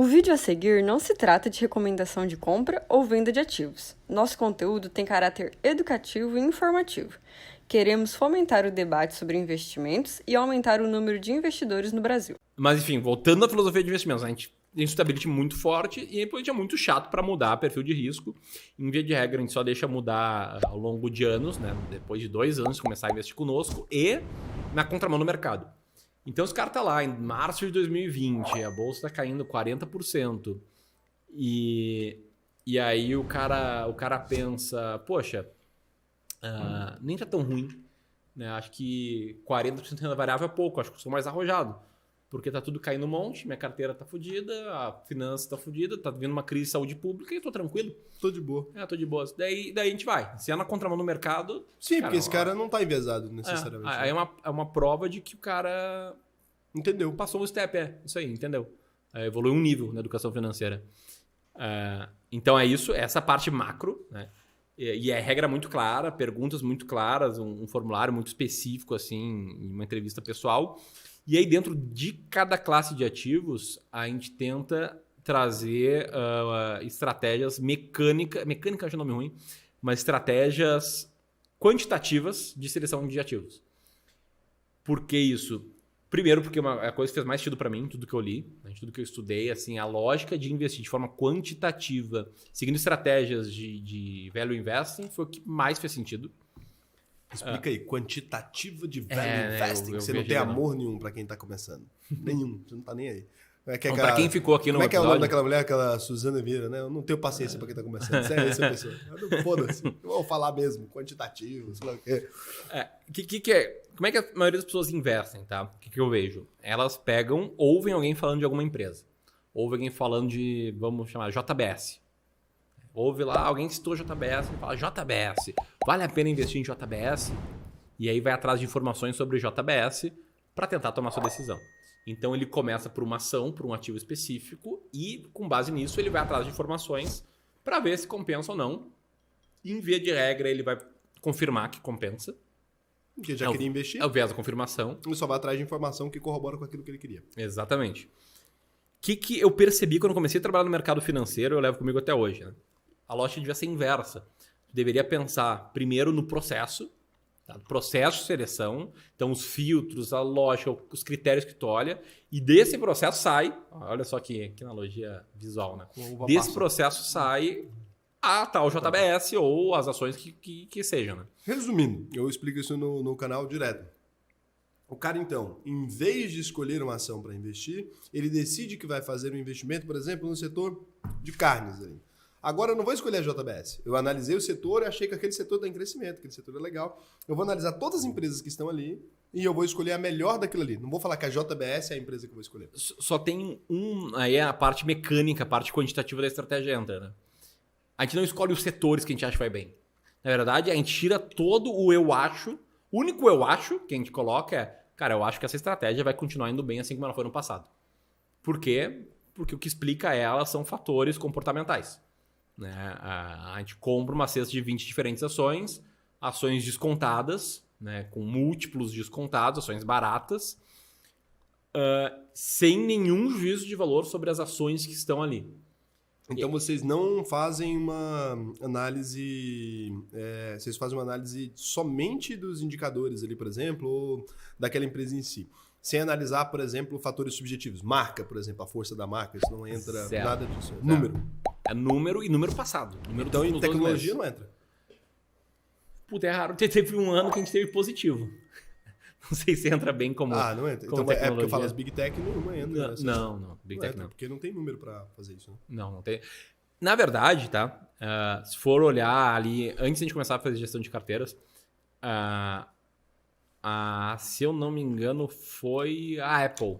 O vídeo a seguir não se trata de recomendação de compra ou venda de ativos. Nosso conteúdo tem caráter educativo e informativo. Queremos fomentar o debate sobre investimentos e aumentar o número de investidores no Brasil. Mas enfim, voltando à filosofia de investimentos, a gente tem stability muito forte e a é muito chato para mudar perfil de risco. Em via de regra, a gente só deixa mudar ao longo de anos, né? Depois de 2 anos de começar a investir conosco e na contramão do mercado. Então, os caras estão lá em março de 2020, a bolsa está caindo 40%. E aí o cara pensa, poxa, nem tá tão ruim. Né? Acho que 40% de renda variável é pouco, acho que eu sou mais arrojado. Porque tá tudo caindo um monte, minha carteira tá fodida, a finança tá fodida, tá vindo uma crise de saúde pública e eu tô tranquilo. Tô de boa. Tô de boa. Daí a gente vai. Se é na contramão do mercado... Sim, porque esse cara não tá enviesado necessariamente. Aí é uma prova de que o cara... Entendeu. Passou um step, isso aí, entendeu? Evoluiu um nível na educação financeira. Então é isso, essa parte macro, né? E é regra muito clara, perguntas muito claras, um formulário muito específico, assim, em uma entrevista pessoal. E aí, dentro de cada classe de ativos, a gente tenta trazer estratégias mecânica eu acho o nome ruim, mas estratégias quantitativas de seleção de ativos. Por que isso? Primeiro, porque é a coisa que fez mais sentido para mim, tudo que eu li, tudo que eu estudei, assim, a lógica de investir de forma quantitativa, seguindo estratégias de value investing, foi o que mais fez sentido. Explica aí, quantitativa de value investing. Você não tem amor nenhum pra quem tá começando. Nenhum, você não tá nem aí. Pra quem ficou aqui no episódio... Como é que é o nome daquela mulher, aquela Suzana Vieira, né? Eu não tenho paciência pra quem tá começando. Você é essa pessoa. Foda-se. Eu vou falar mesmo, quantitativo, sei lá o quê. Como é que a maioria das pessoas investem, tá? O que eu vejo? Elas ouvem alguém falando de alguma empresa. Ouvem alguém falando de, vamos chamar, JBS. Ouve lá, alguém citou JBS e fala, JBS, vale a pena investir em JBS? E aí vai atrás de informações sobre JBS para tentar tomar sua decisão. Então ele começa por uma ação, por um ativo específico e com base nisso ele vai atrás de informações para ver se compensa ou não. E em via de regra ele vai confirmar que compensa. Porque já queria investir. É o viés da confirmação. Ele só vai atrás de informação que corrobora com aquilo que ele queria. Exatamente. O que eu percebi quando eu comecei a trabalhar no mercado financeiro, eu levo comigo até hoje, né? A lógica devia ser inversa. Tu deveria pensar primeiro no processo, tá? Processo de seleção, então os filtros, a lógica, os critérios que tu olha, e desse processo sai, olha só que analogia visual, né? Desse processo sai a tal JBS ou as ações que sejam, né? Resumindo, eu explico isso no canal direto. O cara, então, em vez de escolher uma ação para investir, ele decide que vai fazer um investimento, por exemplo, no setor de carnes. Aí. Agora eu não vou escolher a JBS. Eu analisei o setor e achei que aquele setor está em crescimento, aquele setor é legal. Eu vou analisar todas as empresas que estão ali e eu vou escolher a melhor daquilo ali. Não vou falar que a JBS é a empresa que eu vou escolher. Só tem aí é a parte mecânica, a parte quantitativa da estratégia entra, né? A gente não escolhe os setores que a gente acha que vai bem. Na verdade, a gente tira todo o eu acho. O único eu acho que a gente coloca é, cara, eu acho que essa estratégia vai continuar indo bem assim como ela foi no passado. Por quê? Porque o que explica ela são fatores comportamentais. Né? A gente compra uma cesta de 20 diferentes ações descontadas, né? Com múltiplos descontados, ações baratas, sem nenhum juízo de valor sobre as ações que estão ali. Então vocês não fazem uma análise, vocês fazem uma análise somente dos indicadores ali, por exemplo, ou daquela empresa em si. Sem analisar, por exemplo, fatores subjetivos. Marca, por exemplo, a força da marca, isso não entra nada disso. Número. É número e número passado. Então em tecnologia não entra. Puta, é raro. Teve um ano que a gente teve positivo. Não sei se entra bem como não entra. Então é porque eu falo as Big Tech não entra. Não. Big Tech não. Porque não tem número para fazer isso, né? Não tem. Na verdade, tá? Se for olhar ali, antes de a gente começar a fazer gestão de carteiras, se eu não me engano, foi a Apple.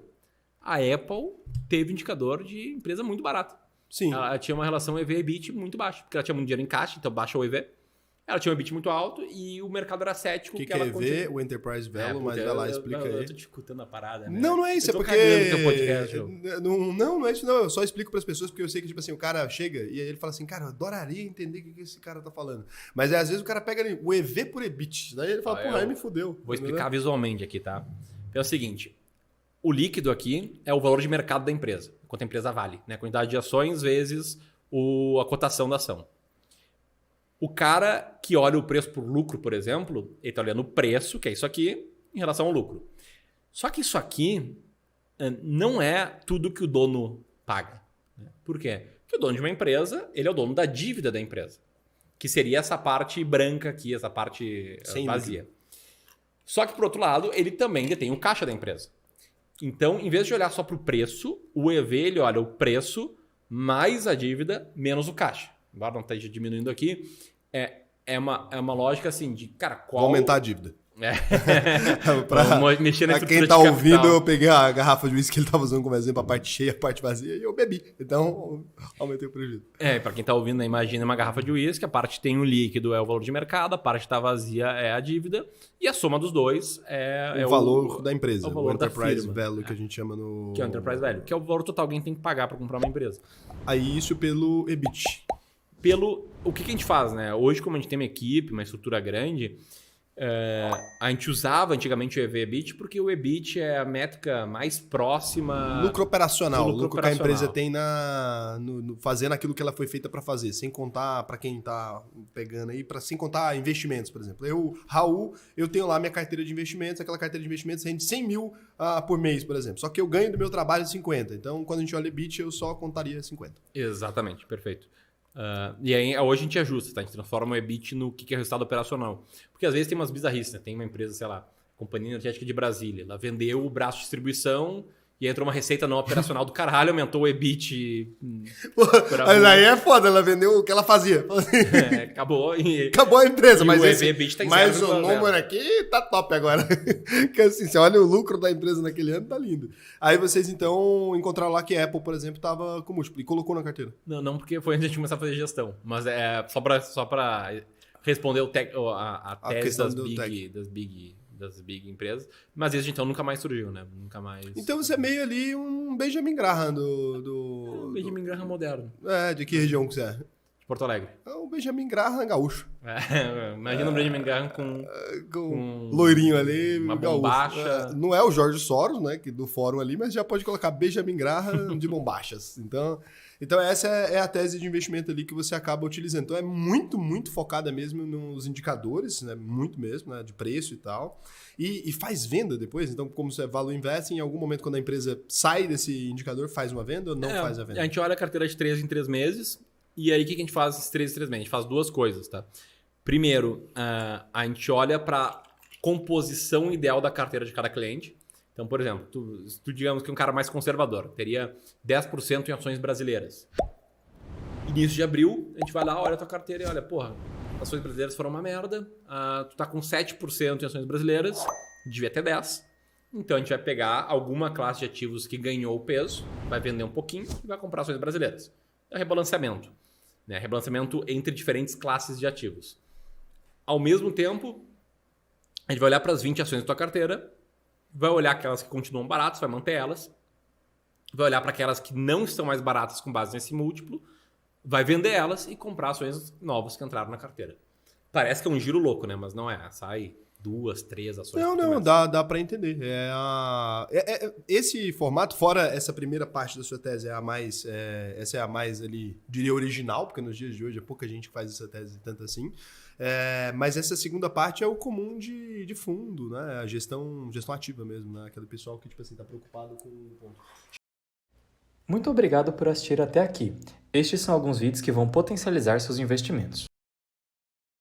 A Apple teve indicador de empresa muito barata. Sim. Ela tinha uma relação EV/EBIT muito baixa, porque ela tinha muito dinheiro em caixa, então baixa o EV. Ela tinha um EBIT muito alto e o mercado era cético. Que ela EV, o Enterprise Value, mas vai lá, explica aí. Eu tô discutindo a parada, né? Não é isso, é porque... Podcast, não é isso, não. Eu só explico para as pessoas, porque eu sei que, tipo assim, o cara chega e aí ele fala assim, cara, eu adoraria entender o que esse cara tá falando. Mas às vezes o cara pega ali, o EV por EBIT, daí ele fala, porra, aí me fudeu. Vou explicar visualmente aqui, tá? É o seguinte, o líquido aqui é o valor de mercado da empresa, quanto a empresa vale, né? A quantidade de ações vezes a cotação da ação. O cara que olha o preço por lucro, por exemplo, ele está olhando o preço, que é isso aqui, em relação ao lucro. Só que isso aqui não é tudo que o dono paga. Né? Por quê? Porque o dono de uma empresa, ele é o dono da dívida da empresa, que seria essa parte branca aqui, essa parte vazia. Só que, por outro lado, ele também detém o caixa da empresa. Então, em vez de olhar só para o preço, o EV ele olha o preço mais a dívida menos o caixa. Embora não esteja diminuindo aqui, é uma lógica assim de, cara, qual... Vou aumentar a dívida. Pra mexer na quem tá ouvindo, eu peguei a garrafa de uísque que ele tava usando como exemplo, a parte cheia, a parte vazia, e eu bebi. Então, aumentei o prejuízo. Pra quem tá ouvindo, né, imagina uma garrafa de uísque, a parte tem o líquido, é o valor de mercado, a parte tá vazia é a dívida, e a soma dos dois é o valor da empresa, o valor da Enterprise firma. Value, que a gente chama no... Que é o Enterprise Value, que é o valor total que alguém tem que pagar para comprar uma empresa. Aí isso pelo EBIT. O que a gente faz, né? Hoje, como a gente tem uma equipe, uma estrutura grande... a gente usava antigamente o EV/EBIT porque o EBIT é a métrica mais próxima... Lucro operacional, do lucro que a empresa tem fazendo aquilo que ela foi feita para fazer, sem contar para quem tá pegando aí, sem contar investimentos, por exemplo. Raul, eu tenho lá minha carteira de investimentos, aquela carteira de investimentos rende 100 mil por mês, por exemplo. Só que eu ganho do meu trabalho 50. Então, quando a gente olha EBIT, eu só contaria 50. Exatamente, perfeito. E aí, hoje a gente ajusta, tá? A gente transforma o EBIT no que é resultado operacional. Porque às vezes tem umas bizarrices, né? Tem uma empresa, sei lá, Companhia Energética de Brasília. Ela vendeu o braço de distribuição e entrou uma receita não operacional do caralho, aumentou o EBIT. Mas aí é foda, ela vendeu o que ela fazia. Acabou. Acabou a empresa, mas o número aqui tá top agora. Que assim, você olha o lucro da empresa naquele ano, tá lindo. Aí vocês então encontraram lá que a Apple, por exemplo, tava com múltiplo e colocou na carteira. Não, porque foi antes de começar a fazer gestão. Mas é só pra responder a tese das big empresas. Mas isso então nunca mais surgiu, né? Nunca mais. Então você é meio ali um Benjamin Graham um Benjamin Graham moderno. De que região que você é? De Porto Alegre. É o Benjamin Graham gaúcho. Imagina um Benjamin Graham com loirinho ali, uma gaúcho. bombacha. Não é o Jorge Soros, né? Que do fórum ali, mas já pode colocar Benjamin Graham de bombachas. Então essa é a tese de investimento ali que você acaba utilizando. Então é muito, muito focada mesmo nos indicadores, né? Muito mesmo, né? De preço e tal. E faz venda depois. Então, como você é value investing, em algum momento quando a empresa sai desse indicador, faz uma venda ou não faz a venda? A gente olha a carteira de 3 em 3 meses. E aí, o que a gente faz esses 3 em 3 meses? A gente faz duas coisas, tá? Primeiro, a gente olha para composição ideal da carteira de cada cliente. Então, por exemplo, tu digamos que é um cara mais conservador, teria 10% em ações brasileiras. Início de abril, a gente vai lá, olha a tua carteira e olha, porra, ações brasileiras foram uma merda, tu tá com 7% em ações brasileiras, devia ter 10%. Então, a gente vai pegar alguma classe de ativos que ganhou peso, vai vender um pouquinho e vai comprar ações brasileiras. É rebalanceamento. Né? Rebalanceamento entre diferentes classes de ativos. Ao mesmo tempo, a gente vai olhar para as 20 ações da tua carteira, vai olhar aquelas que continuam baratas, vai manter elas, vai olhar para aquelas que não estão mais baratas com base nesse múltiplo, vai vender elas e comprar ações novas que entraram na carteira. Parece que é um giro louco, né? Mas não é. Sai 2, 3 ações. Não, dá para entender. Esse formato, fora essa primeira parte da sua tese, essa é a mais ali, diria, original, porque nos dias de hoje é pouca gente que faz essa tese tanto assim. Mas essa segunda parte é o comum de fundo, né? A gestão ativa mesmo, né? Aquele pessoal que, tipo assim, tá preocupado com o ponto. Muito obrigado por assistir até aqui. Estes são alguns vídeos que vão potencializar seus investimentos.